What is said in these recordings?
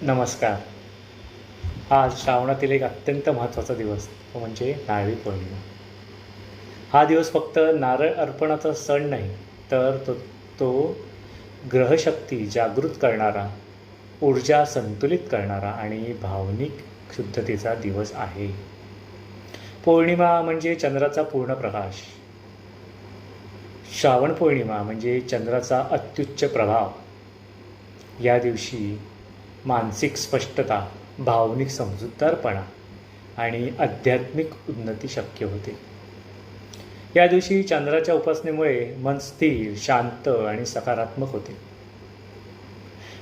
नमस्कार. आज श्रावणातील एक अत्यंत महत्त्वाचा दिवस तो म्हणजे नारळी पौर्णिमा. हा दिवस फक्त नारळ अर्पणाचा सण नाही, तर तो ग्रहशक्ती जागृत करणारा, ऊर्जा संतुलित करणारा आणि भावनिक शुद्धतेचा दिवस आहे. पौर्णिमा म्हणजे चंद्राचा पूर्ण प्रकाश. श्रावण पौर्णिमा म्हणजे चंद्राचा अत्युच्च प्रभाव. या दिवशी मानसिक स्पष्टता, भावनिक समजूतदारपणा आणि आध्यात्मिक उन्नती शक्य होते. या दिवशी चंद्राच्या उपासनेमुळे मन स्थिर, शांत आणि सकारात्मक होते.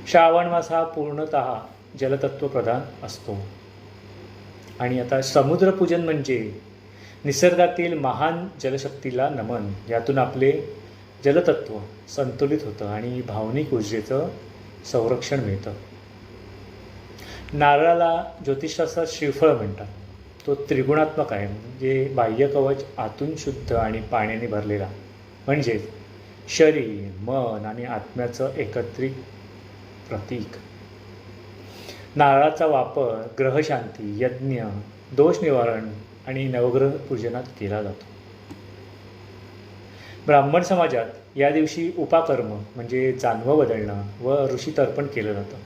श्रावण मास हा पूर्णतः जलतत्वप्रधान असतो. आणि आता समुद्रपूजन म्हणजे निसर्गातील महान जलशक्तीला नमन. यातून आपले जलतत्व संतुलित होतं आणि भावनिक ऊर्जेचं संरक्षण मिळतं. नारळाला ज्योतिषशास्त्रात श्रीफळ म्हणतात. तो त्रिगुणात्मक आहे, म्हणजे बाह्य कवच आतून शुद्ध आणि पाण्याने भरलेला, म्हणजेच शरीर, मन आणि आत्म्याचं एकत्रित प्रतीक. नारळाचा वापर ग्रहशांती, यज्ञ, दोष निवारण आणि नवग्रह पूजनात केला जातो. ब्राह्मण समाजात या दिवशी उपाकर्म म्हणजे जानवं बदलणं व ऋषीतर्पण केलं जातं.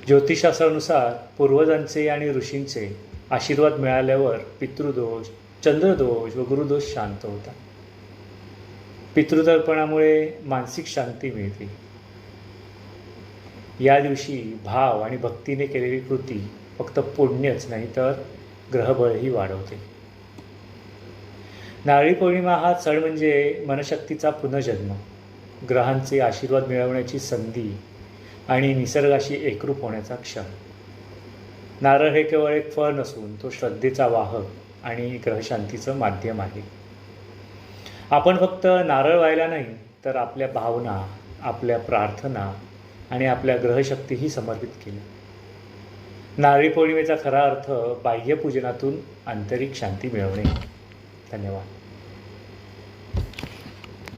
ज्योतिषशास्त्रानुसार पूर्वजांचे आणि ऋषींचे आशीर्वाद मिळाल्यावर पितृदोष, चंद्रदोष व गुरुदोष शांत होतात. पितृतर्पणामुळे मानसिक शांती मिळते. या दिवशी भाव आणि भक्तीने केलेली कृती फक्त पुण्यच नाही, तर ग्रहबळही वाढवते. नारळी पौर्णिमा हा सण म्हणजे मनशक्तीचा पुनर्जन्म, ग्रहांचे आशीर्वाद मिळवण्याची संधी आणि निसर्गाशी एकरूप होण्याचा क्षण. नारळ हे केवळ एक फळ नसून तो श्रद्धेचा वाहक आणि ग्रहशांतीचं माध्यम आहे. आपण फक्त नारळ व्हायला नाही, तर आपल्या भावना, आपल्या प्रार्थना आणि आपल्या ग्रहशक्तीही समर्पित केल्या. नारळी पौर्णिमेचा खरा अर्थ बाह्य पूजनातून आंतरिक शांती मिळवणे. धन्यवाद.